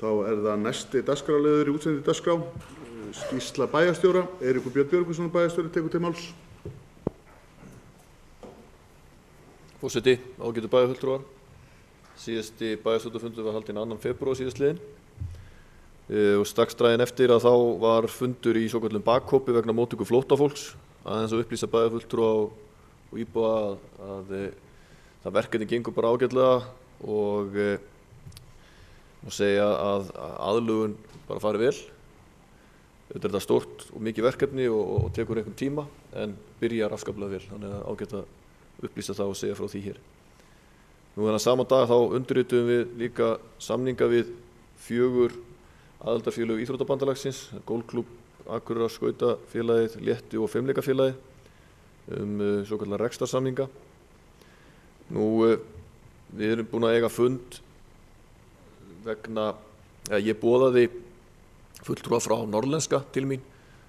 Þá það næsti dagskrárliður í útsendi dagskrá. Skýrsla bæjarstjóra. Eiríkur Björn Björgvinsson bæjarstjóri tekur til máls. Forseti, ágætu bæjarfulltrúar. Síðasti bæjarstjórnarfundur var haldinn 2. febrúar síðastliðinn. Og strax daginn eftir að þá var fundur í svokölluðum bakhópi vegna móttöku flóttafólks. Aðeins að upplýsa bæjarfulltrúa og íbúa að það verkefni gengur bara ágætlega og má segja að aðlögun bara fari vel. Þetta þetta stórt og mikið verkefni og tekur einhvern tíma en byrjar afskaplega vel. Þannig að ágætt að upplýsa það og segja frá því hér. Nú þennan sama dag þá undirrituðum við líka samninga við 4 aðildarfélög Íþróttabandalagsins, Golfklúbb, Akureyrar skautafélagið, Léttu og Fimleikafélagið svokallar rekstrarsamninga. Nú við erum búin að eiga fund vegna, ég boðaði fulltrúa frá Norðlenska til mín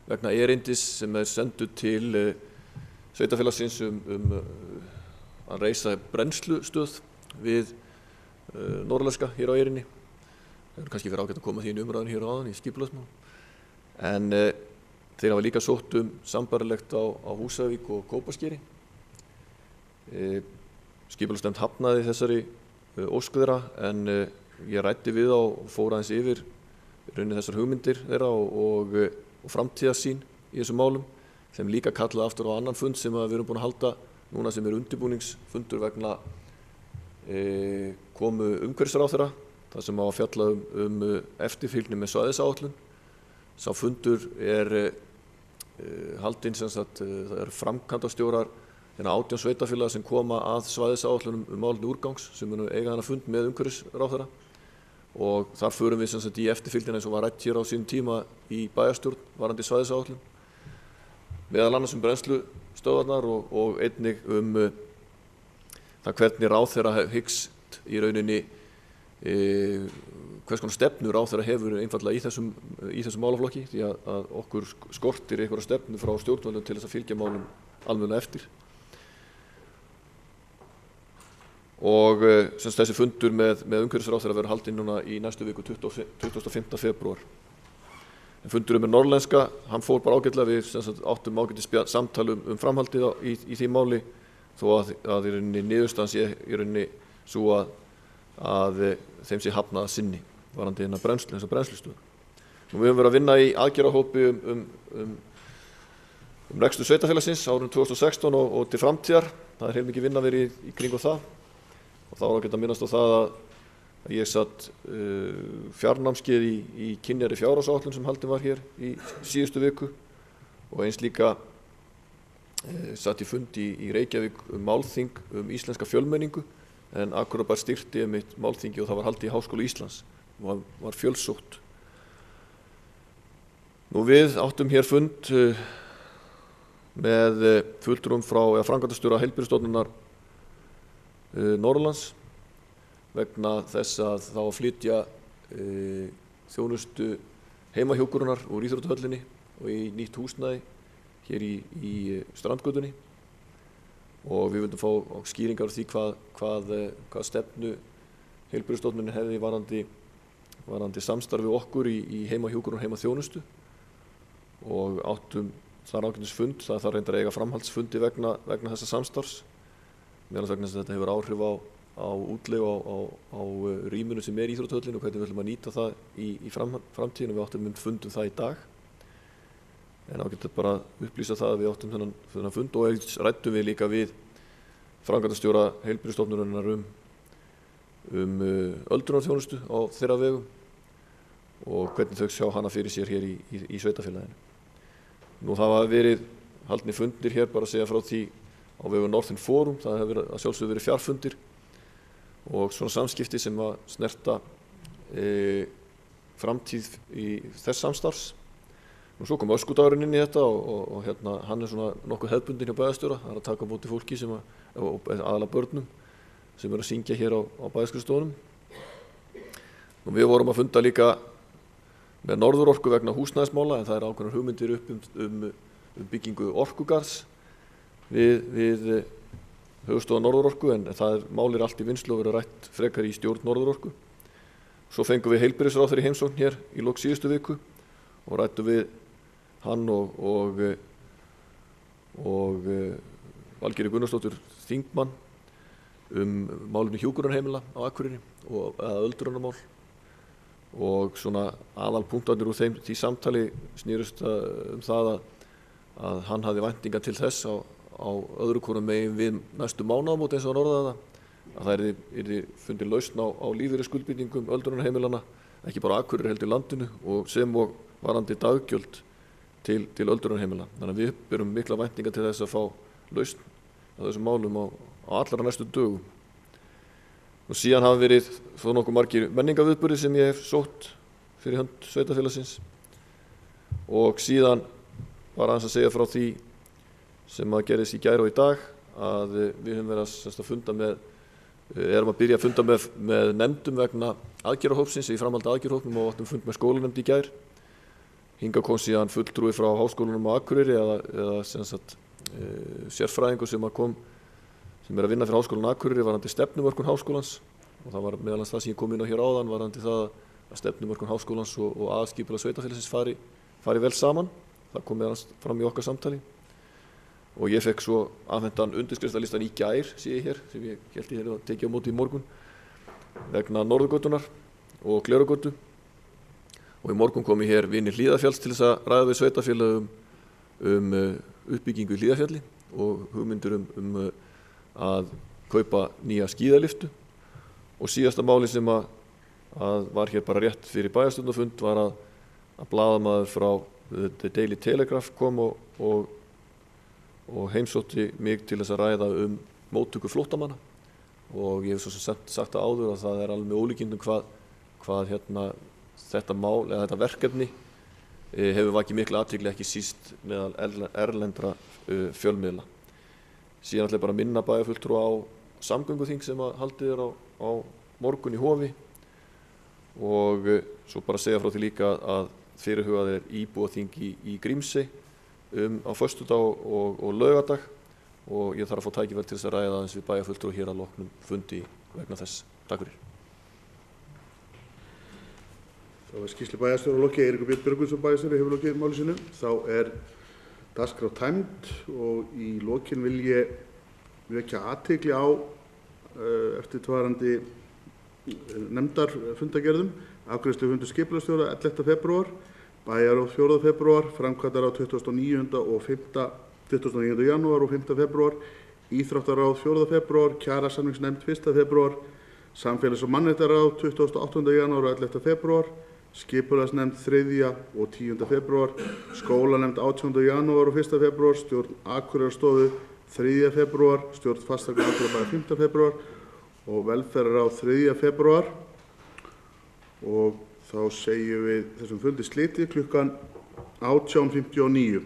vegna erindis sem sendur til sveitafélagsins að reisa brennslustöð við Norðlenska hér á eyrinni. Það hefur kannski verið ágætt að koma því inn í umræðan hér á áðan í skipulagsmálum. En þeir hafa líka sótt sambarlegt á Húsavík og Kópaskeri. Skipulagsnefnd hafnaði þessari ósk þeirra en ég ræddi við þá og fór aðeins yfir rauninni þessar hugmyndir þeirra og framtíðarsýn í þessum málum. Þeim líka kallaði aftur á annan fund sem við erum búin að halda núna sem undirbúningsfundur vegna komu umhverfisráðherra þar sem á að fjalla eftirfylgni með svæðisáætlun. Sá fundur haldinn sem sagt, það framkvæmdastjórar 18 sveitarfélaga sem koma að svæðisáætlunum málefni úrgangs sem munu eiga þennan fund með umhverfisráðherra og þar förum við sem sagt í eftirfylgnina eins og var rætt hér á sínum tíma í bæjarstjórn varðandi svæðisáætlun, meðal annars brennslustöðvarnar og einnig það hvernig ráðherra hyggst í rauninni hvers konar stefnu ráðherra hefur einfaldlega í þessum málaflokki því að okkur skortir einhverja stefnu frá stjórnvöldum til þess að fylgja málum almennilega eftir. Og þessi fundur með umhverfisráðherra verður haldinn núna í næstu viku 25. febrúar. En fundurinn með Norðlenska, hann fór bara ágætlega, við áttum ágætis samtal framhaldið í því máli þó að í rauninni niðurstaðan sé í rauninni svo að þeim sé hafnað að sinni varðandi þessa brennslustöð. Nú við höfum verið að vinna í aðgerðahópi rekstur sveitafélagsins árið 2016 og til framtíðar. Það heilmikið vinna verið í kringum það. Og þá ágætt að minnast á það að ég satt fjarnámskeið í kynjari fjárhagsáætlun sem haldin var hér í síðustu viku og eins líka satt í fund í Reykjavík málþing íslenska fjölmenningu en Akureyrarbær styrkti málþingi og það var haldið í Háskóla Íslands og var fjölsótt. Nú við áttum hér fund með fulltrúum frá framkvæmdastjóra Heilbrigðisstofnunar Norðurlands vegna þess að þá að flytja þjónustu heimahjúkrunar úr íþróttahöllinni og í nýtt húsnæði hér í Strandgötunni og við vildum fá skýringar á því hvað stefnu Heilbrigðisstofnunin hefði varðandi samstarfi okkur í heimahjúkrun og heimaþjónustu og áttum þar ágætisfund. Það þarf reyndar að eiga framhaldsfundi vegna þessa samstarfs meðal vegna þess að þetta hefur áhrif á útleigu á rýminu sem í íþróttahöllin og hvernig við ætlum að nýta það í framtíðinu. Við áttum fund það í dag en ágætt bara upplýsa það að við áttum þennan fund og eins ræddum við líka við framkvæmdastjóra Heilbrigðisstofnunarinnar öldrunarþjónustu á þeirra vegum og hvernig þau sjá hana fyrir sér hér í sveitafélaginu. Nú það hafa verið haldnir fundir hér bara að segja frá því á vegum Northern Forum, það hefur að sjálfsögðu verið fjarfundir og svona samskipti sem að snerta framtíð í þess samstarfs. Nú svo kom öskudagurinn inn í þetta og hann svona nokkuð hefðbundinn hjá bæjarstjóra, það að taka á móti fólki og aðalega börnum sem að syngja hér á bæjarskrifstofunum. Nú við vorum að funda líka með Norðurorku vegna húsnæðismála en það ákveðnar hugmyndir upp byggingu orkugarðs við höfuðstöðvar Norðurorku en það mál allt í vinnslu og verið rætt frekar í stjórn Norðurorku Svo fengum við heilbrigðisráðherra í heimsókn hér í lok síðustu viku og ræddum við hann og Valgerði Gunnarsdóttur þingmann málefni hjúkrunarheimila á Akureyri eða öldrunarmál, og svona aðalpunktarnir úr því samtali snýrust það að hann hafði væntingar til þess á öðru hvorum megin við næstu mánaðamót, eins og hann orðaði það, að það yrði fundin lausn á lífeyrisskuldbindingum öldrunarheimilana, ekki bara á Akureyri heldur í landinu, og sem og varandi daggjöld til öldrunarheimila. Þannig að við berum mikla væntingar til þess að fá lausn á þessum málum á allra næstu dögum. Og síðan hafa verið þó nokkuð margir menningarviðburðir sem ég hef sótt fyrir hönd sveitarfélagsins, og síðan bara aðeins að segja frá því sem að gerðist í gær og í dag, að við höfum verið að funda erum að byrja að funda með nefndum vegna aðgerðahópsins í framhaldi aðgerðahópnum, og áttum fund með skólanefnd í gær. Hingað kom síðan fulltrúi frá Háskólanum á Akureyri eða sérfræðingur sem er að vinna fyrir Háskólanum á Akureyri varðandi stefnumörkun háskólans, og það var meðal annars það sem ég kom inn á hér áðan varðandi það að stefnumörkun háskólans og aðskipulag sveitarfélagsins fari vel saman. Það kom meðal annars fram í okkar samtali, og ég fekk svo afhentan undirskriftalistan í gær, sé ég hér, sem ég held ég að tekið á móti í morgun vegna Norðurgötunnar og Glerárgötu, og í morgun kom ég hér vinir Hlíðarfjalls til þess að ræða við sveitarfélög uppbyggingu í Hlíðarfjalli og hugmyndir að kaupa nýja skíðalyftu. Og síðasta máli sem að var hér bara rétt fyrir bæjarstjórnarfund var að blaðamaður frá The Daily Telegraph kom og heimsótti mig til þess að ræða móttöku flóttamanna, og ég hef svo sem sagt það áður að það alveg með ólíkindum hvað þetta mál eða þetta verkefni hefur vakið mikla athygli, ekki síst meðal erlendra fjölmiðla. Síðan ætla ég bara að minna bæjarfulltrúa á samgönguþing sem haldið er á morgun í Hofi, og svo bara segja frá því líka að fyrirhugað er íbúaþing í Grímsey á föstudag og laugardag, og ég þarf að fá tækifæri til þess að ræða aðeins við bæjarfulltrúa hér að loknum fundi vegna þess. Takk fyrir. Þá er skýrslu bæjarstjóra lokið. Eiríkur Björn Björgvinsson bæjarstjóri hefur lokið máli sínu. Þá er dagskrá tæmd, og í lokin vil ég vekja athygli á eftirfarandi nefndarfundagerðum. Afgreiðslufundur skipulagsstjóra 11. febrúar, bæjarráð 4. febrúar, framkvæmdaráð 29. janúar og 5. febrúar, íþróttaráð 4. febrúar, kjarasamningsnefnd 1. febrúar, samfélags- og mannréttindaráð 28. janúar og 11. febrúar, skipulagsnefnd 3. og 10. febrúar, skólanefnd 18. janúar og 1. febrúar, stjórn Akureyrarstofu 3. febrúar, stjórn fasteigna Akureyrarbæjar 5. febrúar og velferðarráð 3. febrúar. Og þá segjum við þessum fundi slitið klukkan 18:59.